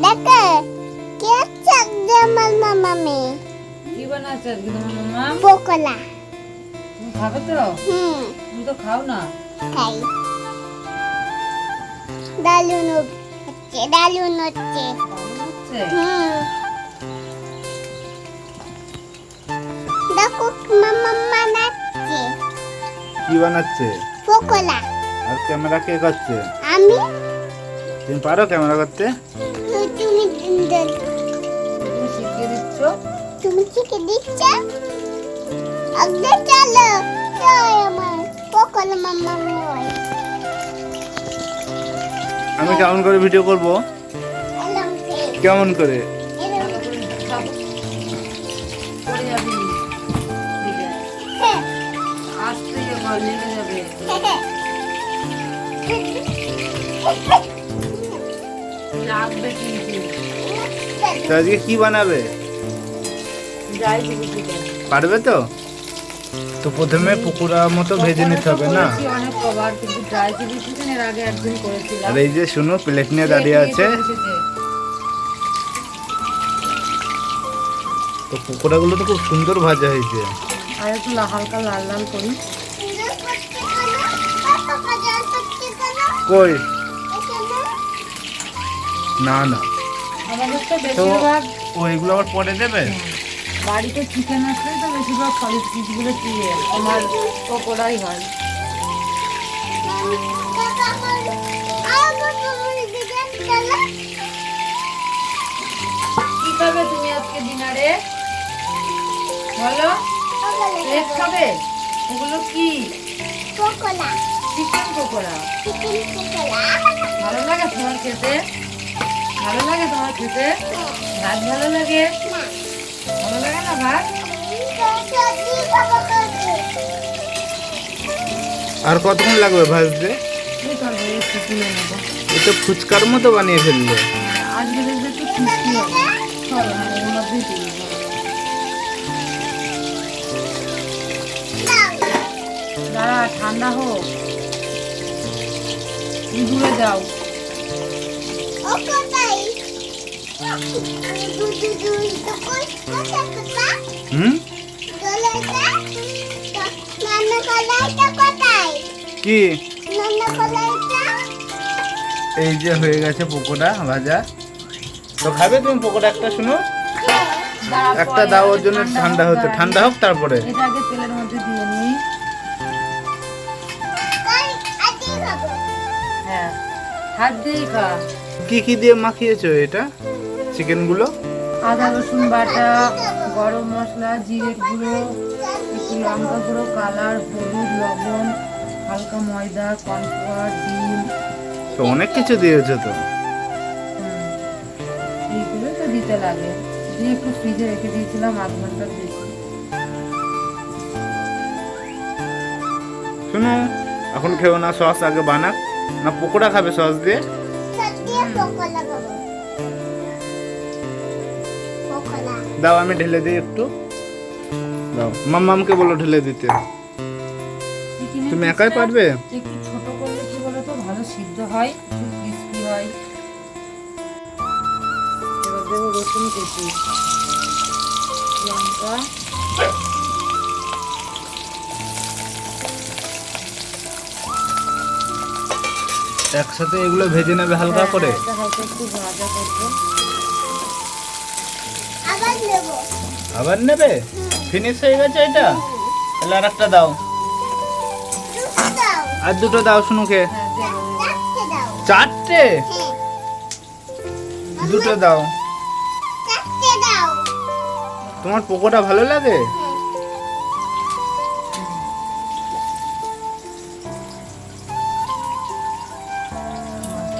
দেখো কি চাক দে মামা মামি কি বানাচ্ছে আজকে তোমার মামা? পকোড়া। তুমি খাবে তো? তুমি তো খাও না। খাই। দারুন হচ্ছে দারুন হচ্ছে। দারুণ হচ্ছে। দেখো মামা বানাচ্ছে। কি বানাচ্ছে? পকোড়া। আর ক্যামেরা কে করছে? আমি। তুমি পারো ক্যামেরা করতে? তুমি তুমি শিখিয়ে দিচ্ছ? তুমি শিখে দিচ্ছ? আগে চলো চলো আমার পকোড়া মামা নয়। আমি কেমন করে ভিডিও করব? এলাম কে কেমন করে? এলাম ভালো করে খাও। পড়ে যাবি। ঠিক আছে। হ্যাঁ আস্তে এবার লেগে যাবে। লাগবে কিন্তু। তো আজকে কি বানাবে? যাই দিবি চিকেন। পারবে তো? তো প্রথমে পকোড়া মতো ভেজে নিতে হবে না? করেছি অনেক কবার, কিন্তু ড্রাই চিলি চিকেন এর আগে একদিন করেছিলাম। আর এই যে শুনো প্লেট নিয়ে দাঁড়িয়ে আছে। তো পকোড়াগুলো তো খুব সুন্দর ভাজা হয়েছে। আর একটু হালকা লাল লাল করি। কই? না না, আমাদের তো তো বেশিরভাগ ওইগুলো আবার পরে দেবে? বাড়িতে চিকেন আসলে তো বেশিরভাগ সলিড পিসগুলো দিয়ে আমার পকোড়াই হয়। কি খাবে তুমি আজকে ডিনারে বলো? প্লেট খাবে? এগুলো কি? চিকেন পকোড়া। ভালো লাগে তোমার খেতে? ভালো লাগে তোমার খেতে? ভাত ভালো লাগে? ভালো লাগে না ভাত? আর কতক্ষণ লাগবে ভাজতে? এই তরকারি একটু তুলে নেবো। এ তো ফুচকার মতো বানিয়ে ফেললে। আজকে দেখবে একটু খিস্তি হবে। চলো এর মধ্যেই তুলে নেবো। দাঁড়া ঠান্ডা হোক, তুমি দূরে যাও। হুম? কি? এই যে হয়ে গেছে পকোড়া ভাজা। তো খাবে তুমি পকোড়া একটা? শুনো, দাঁড়া, একটা পরে দাও, ওর আগে জন্য ঠান্ডা হতে, দাঁড়া। ঠান্ডা হোক তারপরে। এটা আগে তেলের মধ্যে দিয়ে নিই। হ্যাঁ, হাত দিয়েই খা। কি কি দিয়ে মাখিয়েছো এটা চিকেন গুলো? আদা রসুন বাটা, গরম মশলা, জিরের গুঁড়ো, একটু লঙ্কা গুঁড়ো, কালার, হলুদ, লবণ, হালকা ময়দা, কর্নফ্লাওয়ার, ডিম। তো অনেক কিছু দিয়েছো তো। এইগুলো তো দিতে লাগে। দিয়ে একটু ফ্রিজে রেখে দিয়েছিলাম 8 ঘন্টার বেশি। শুনো, এখন খেও না, সস আগে বানাক। না পকোড়া খাবে সস দিয়ে? দাও আমি ঢেলে দিই একটু। দাও, মাম্মামকে বলো ঢেলে দিতে। চিকেনের তুমি একাই পিসটা পারবে? একটু ছোট করলে কি বলতো ভালো সিদ্ধ হয়, একটু ক্রিস্পি হয়। এবার দেবো রসুন কুচি, লঙ্কা, একসাথে এগুলো ভেজে নেবে হালকা করে। এটা হালকা একটু ভাজা করবো। আবার নেবে? ফিনিশ হয়ে গেছে এটা? তাহলে আর একটা দাও, আর দুটো দাও শুনুকে। হ্যাঁ দেবো। চারটে? দুটো দাও। তোমার পকোড়া ভালো লাগে?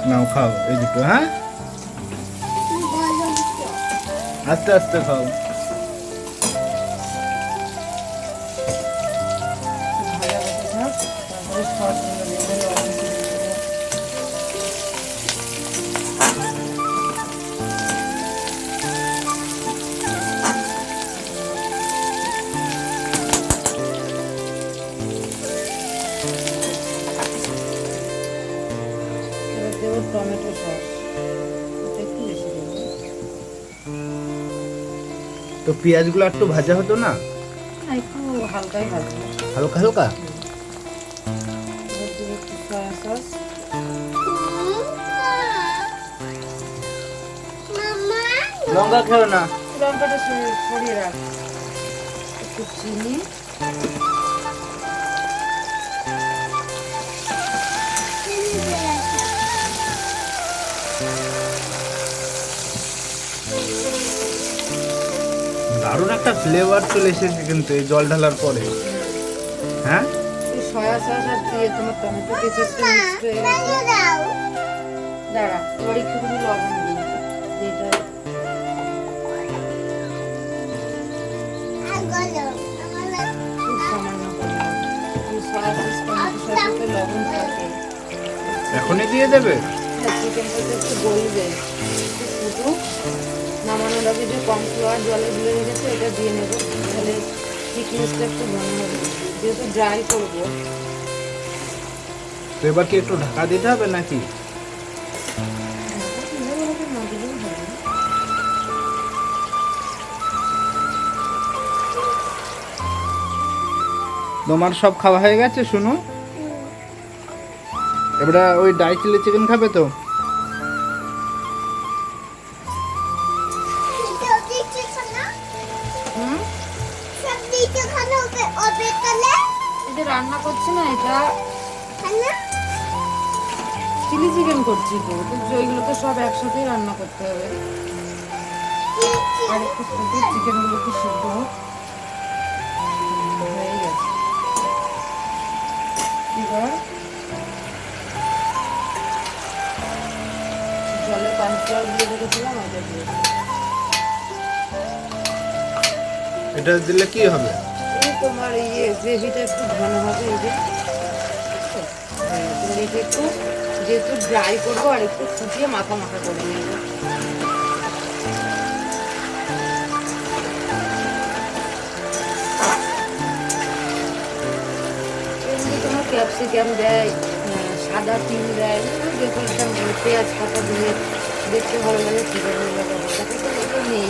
নাও খাও এই দুটো। হ্যাঁ, আস্তে আস্তে খাও। ভাজা ভাজা থাক, তারপরে সস গুলো দেবো, লবণ দিয়ে দেবো। এবার দেবো টমেটো সস, এটা একটু বেশি তো পেঁয়াজগুলো একটু ভাজা হতো না, না একটু হালকাই ভাজবো। হালকা হালকা। এবার দেবো একটু সয়া সস। মামা লঙ্কা খেও না। লঙ্কাটা সরিয়ে রাখ। একটু চিনি, দারুণ একটা ফ্লেভার চলে এসেছে কিন্তু এই জল ঢালার পরে। হ্যাঁ, এই সয়া সস আর দিয়ে তোমার টমেটো কেচাপটা মিক্সড হয়ে গেছে। দাও দাঁড়া, এবার একটুখানি লবণ দিই, যেটা আর গলো খুব সামান্য করে। এই সয়া সস টমেটোর সাথে লবণ থাকে। এখনই দিয়ে দেবে? চিকেনটা একটু গলবে, একটু ফুটুক। নামানোর আগে যে কর্নফ্লাওয়ার জলে গুলে রেখেছে এটা দিয়ে নেব, তাহলে থিকনেসটা একটু ঘন হবে, যেহেতু ড্রাই করবো। তো এবার কি একটু ঢাকা দিতে হবে নাকি? তোমার সব খাওয়া হয়ে গেছে? শুনো, এবারে ওই ডাই চিলি চিকেন খাবে তো? হুম, সব দিতে খানো ওবে কালে এটা রান্না করছি না, এটা খানা চিলি চিকেন করছি তো, তো ওইগুলো তো সব একসাথেই রান্না করতে হবে। আর একটু ফুটে চিকেনগুলোকে সিদ্ধ হোক। হয়ে গেছে। এবার জলে কর্নফ্লাওয়ার দিয়ে রেখেছিলাম, ওটা দিয়ে দিই। এটা দিলে কি হবে? এই তোমার গ্রেভিটা একটু ঘন হবে, এই যে বুঝছো? হ্যাঁ, এবার এটা একটু যেহেতু ড্রাই করবো আর একটু ফুটিয়ে মাখা মাখা করে নেবো। এর মধ্যে তোমার ক্যাপসিকাম দেয়, সাদা তিল দেয়, যে কোনটা পেঁয়াজ পাতা দিয়ে দেখতে ভালো লাগে সেটা ভালো লাগে। তাতে তো এটা নেই,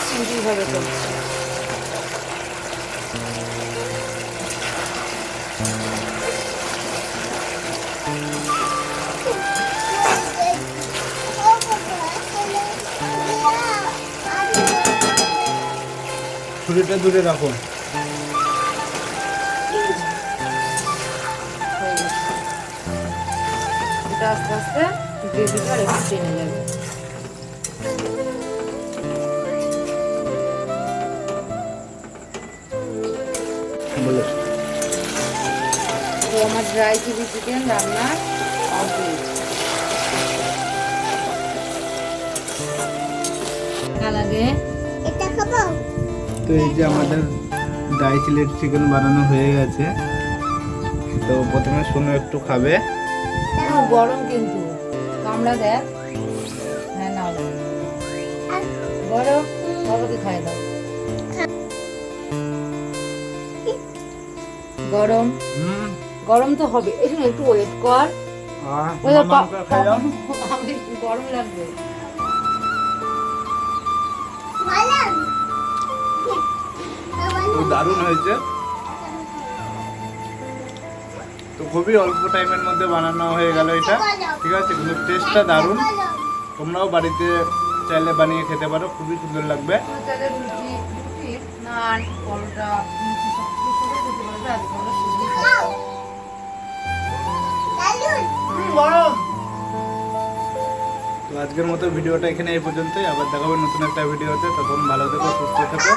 সিম্পলভাবে করছি। ছুরিটা দূরে রাখো। হয়ে গেছে। এটা আস্তে আস্তে গ্রেভিটা আর একটু টেনে যাবে। বলো। তো আমার ড্রাই চিলি চিকেন রান্না কমপ্লিট। লাগে এটা খাবো তো এই যে আমাদের ড্রাই চিলি চিকেন বানানো হয়ে গেছে। তো প্রথমে শুনো একটু খাবে। গরম কিন্তু কামড়া দেখ। হ্যাঁ নাও গরম, বাবাকে খাই দাও। গরম গরম তো হবে, এই একটু ওয়েট কর। আমি গরম লাগবে। দারুণ হয়েছে। তো খুবই অল্প টাইমের মধ্যে বানানো হয়ে গেল এটা, ঠিক আছে, কিন্তু টেস্টটা দারুণ। তোমরাও বাড়িতে চাইলে বানিয়ে খেতে পারো, খুবই সুন্দর লাগবে। তাহলে রুটি, নান, পরোটা, সব কিছুর সাথে খেতে পারবে। আজকে আমরা সুজি খাবো। গরম। তো আজকের মতো ভিডিওটা এখানে এই পর্যন্তই। আবার দেখাবো নতুন একটা ভিডিওতে। তখন ভালো থেকো, সুস্থ থেকো।